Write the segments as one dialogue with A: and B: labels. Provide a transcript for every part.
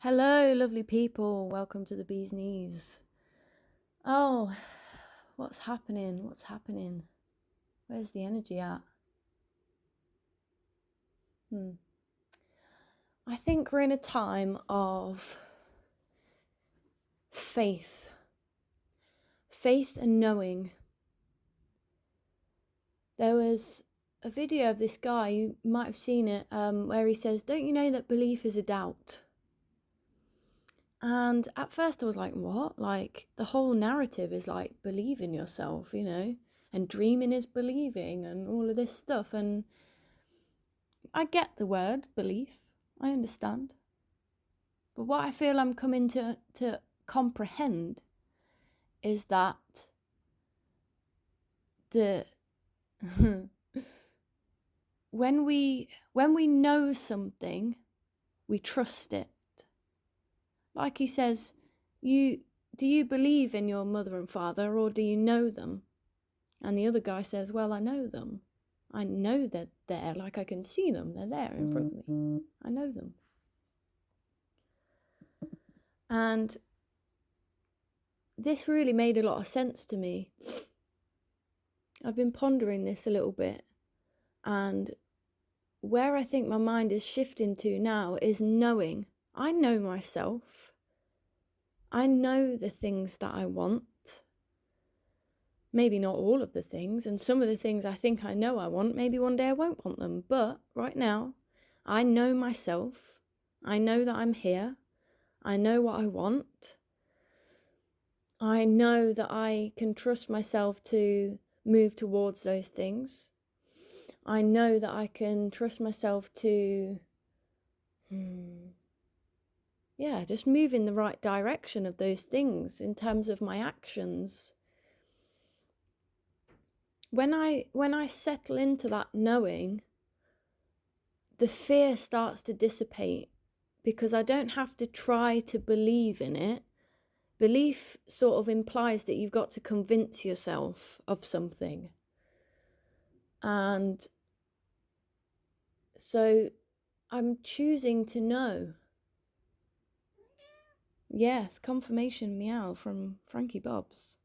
A: Hello, lovely people. Welcome to the Bee's Knees. Oh, what's happening? What's happening? Where's the energy at? I think we're in a time of faith. Faith and knowing. There was a video of this guy, you might have seen it, where he says, "Don't you know that belief is a doubt?" And at first I was like, what? Like, the whole narrative is like, believe in yourself, and dreaming is believing and all of this stuff. And I get the word belief, I understand. But what I feel I'm coming to comprehend is that the when we know something, we trust it. Like he says, do you believe in your mother and father, or do you know them? And the other guy says, well, I know them. I know they're there, like I can see them. They're there in front of me. I know them. And this really made a lot of sense to me. I've been pondering this a little bit. And where I think my mind is shifting to now is knowing. I know myself. I know the things that I want. Maybe not all of the things, and some of the things I think I know I want, maybe one day I won't want them. But right now, I know myself. I know that I'm here. I know what I want. I know that I can trust myself to move towards those things. I know that I can trust myself to, just move in the right direction of those things in terms of my actions. When I settle into that knowing, the fear starts to dissipate because I don't have to try to believe in it. Belief sort of implies that you've got to convince yourself of something. And so I'm choosing to know. Yes, confirmation meow from Frankie Bob's.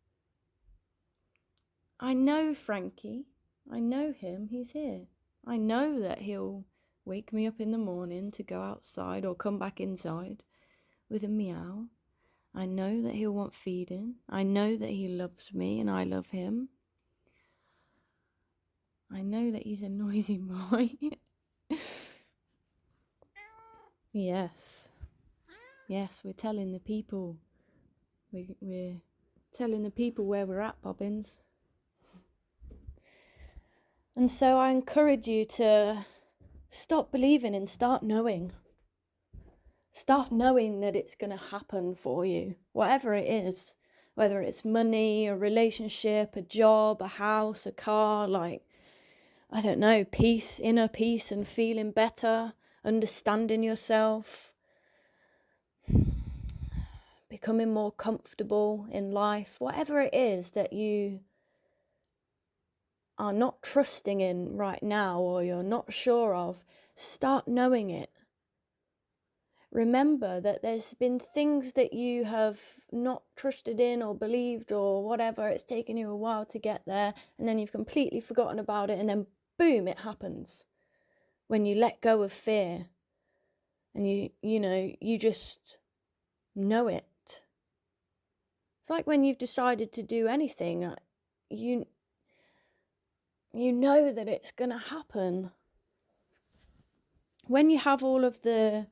A: I know Frankie. I know him. He's here. I know that he'll wake me up in the morning to go outside or come back inside with a meow. I know that he'll want feeding. I know that he loves me and I love him. I know that he's a noisy boy. Yes. Yes, we're telling the people. We're telling the people where we're at, Bobbins. And so I encourage you to stop believing and start knowing. Start knowing that it's going to happen for you, whatever it is. Whether it's money, a relationship, a job, a house, a car, I don't know, peace, inner peace and feeling better, understanding yourself, becoming more comfortable in life, whatever it is that you are not trusting in right now or you're not sure of, start knowing it. Remember that there's been things that you have not trusted in or believed or whatever. It's taken you a while to get there, and then you've completely forgotten about it, and then boom, it happens. When you let go of fear and you just know it. It's like when you've decided to do anything, you know that it's going to happen. When you have all of the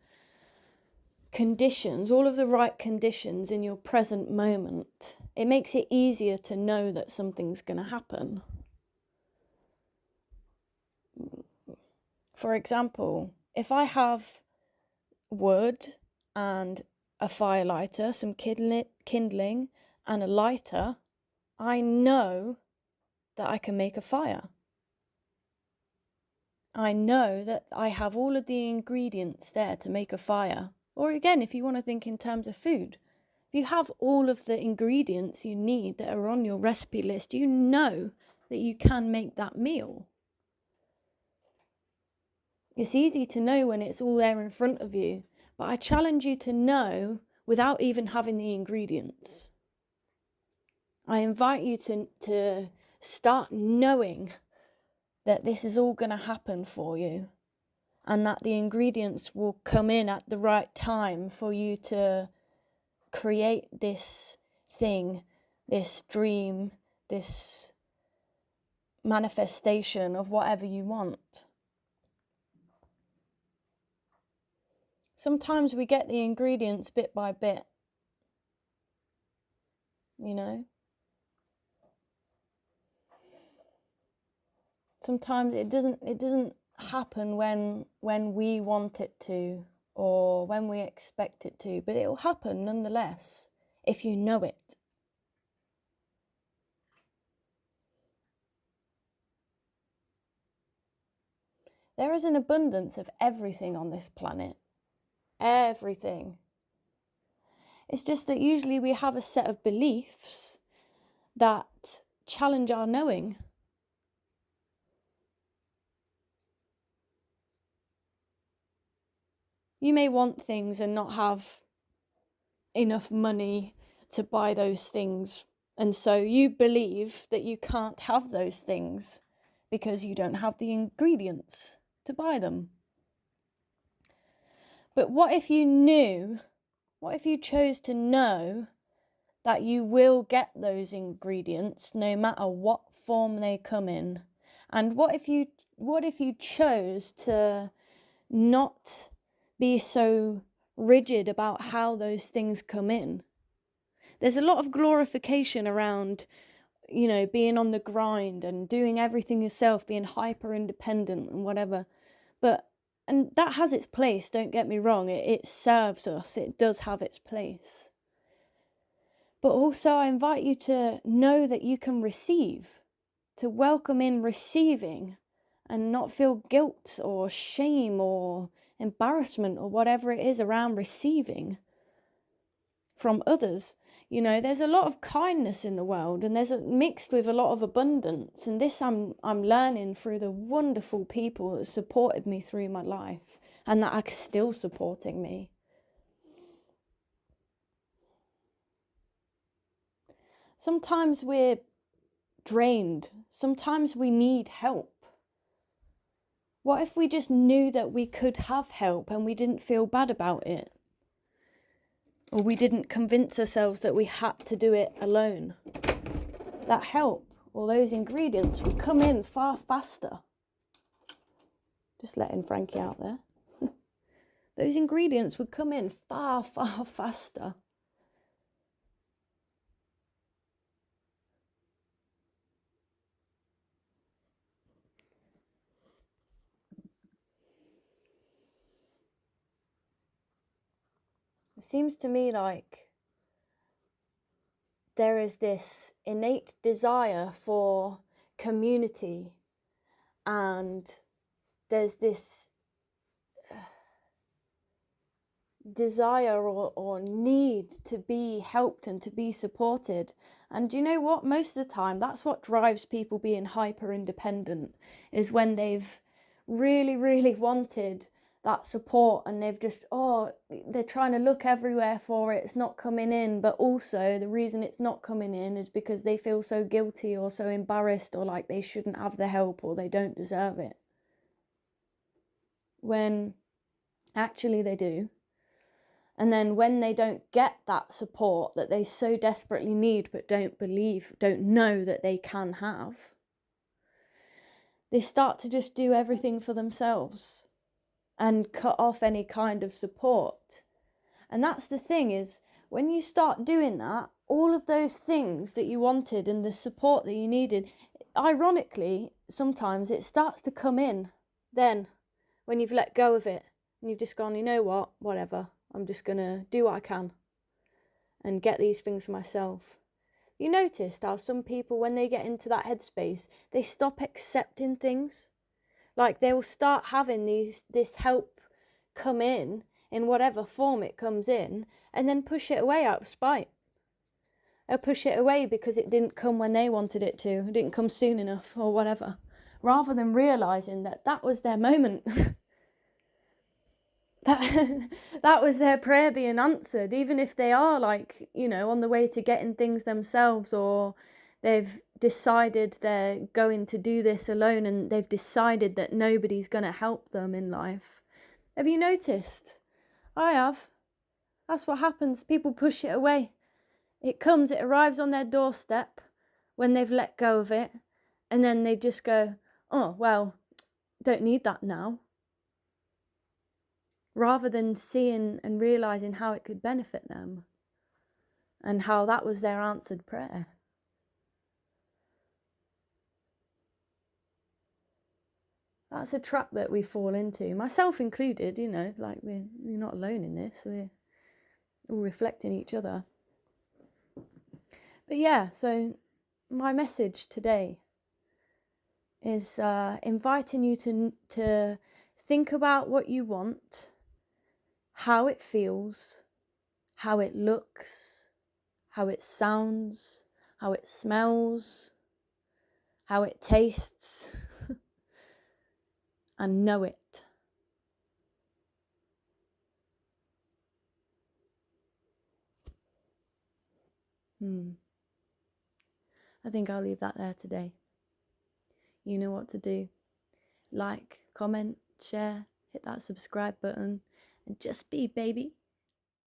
A: conditions, all of the right conditions in your present moment, it makes it easier to know that something's going to happen. For example, if I have wood and a fire lighter, some kindling and a lighter, I know that I can make a fire. I know that I have all of the ingredients there to make a fire. Or again, if you want to think in terms of food, if you have all of the ingredients you need that are on your recipe list, you know that you can make that meal. It's easy to know when it's all there in front of you, But I challenge you to know without even having the ingredients. I invite you to start knowing that this is all going to happen for you, and that the ingredients will come in at the right time for you to create this thing, this dream, this manifestation of whatever you want. Sometimes we get the ingredients bit by bit, you know. Sometimes it doesn't happen when we want it to, or when we expect it to, but it will happen nonetheless if you know it. There is an abundance of everything on this planet. Everything. It's just that usually we have a set of beliefs that challenge our knowing. You may want things and not have enough money to buy those things, and so you believe that you can't have those things because you don't have the ingredients to buy them. But what if you knew, what if you chose to know that you will get those ingredients no matter what form they come in? And what if you chose to not be so rigid about how those things come in? There's a lot of glorification around, you know, being on the grind and doing everything yourself, being hyper independent and whatever. And that has its place, don't get me wrong. It serves us. It does have its place. But also I invite you to know that you can receive, to welcome in receiving, and not feel guilt or shame or embarrassment or whatever it is around receiving from others. You know, there's a lot of kindness in the world, and there's mixed with a lot of abundance. And this I'm learning through the wonderful people that supported me through my life and that are still supporting me. Sometimes we're drained. Sometimes we need help. What if we just knew that we could have help and we didn't feel bad about it? Or we didn't convince ourselves that we had to do it alone? That help, or those ingredients, would come in far faster. Just letting Frankie out there. Those ingredients would come in far, far faster. It seems to me like there is this innate desire for community, and there's this desire or need to be helped and to be supported. And you know what? Most of the time, that's what drives people being hyper independent, is when they've really, really wanted that support, and they've just, they're trying to look everywhere for it, it's not coming in. But also the reason it's not coming in is because they feel so guilty or so embarrassed, or like they shouldn't have the help, or they don't deserve it, when actually they do. And then when they don't get that support that they so desperately need but don't know that they can have, they start to just do everything for themselves and cut off any kind of support. And that's the thing, is when you start doing that, all of those things that you wanted and the support that you needed, ironically, sometimes it starts to come in then, when you've let go of it and you've just gone, you know what, whatever, I'm just going to do what I can and get these things for myself. You noticed how some people, when they get into that headspace, they stop accepting things. Like they will start having this help come in whatever form it comes in, and then push it away out of spite. They'll push it away because it didn't come when they wanted it to, it didn't come soon enough or whatever, rather than realising that that was their moment. that that was their prayer being answered, even if they are like, you know, on the way to getting things themselves, or they've decided they're going to do this alone and they've decided that nobody's going to help them in life. Have you noticed? I have. That's what happens. People push it away. It comes, it arrives on their doorstep when they've let go of it, and then they just go, oh, well, don't need that now. Rather than seeing and realising how it could benefit them and how that was their answered prayer. That's a trap that we fall into, myself included, you know, like we're not alone in this, we're all reflecting each other. But yeah, so my message today is inviting you to think about what you want, how it feels, how it looks, how it sounds, how it smells, how it tastes, and know it. I think I'll leave that there today. You know what to do. Like, comment, share, hit that subscribe button, and just be, baby.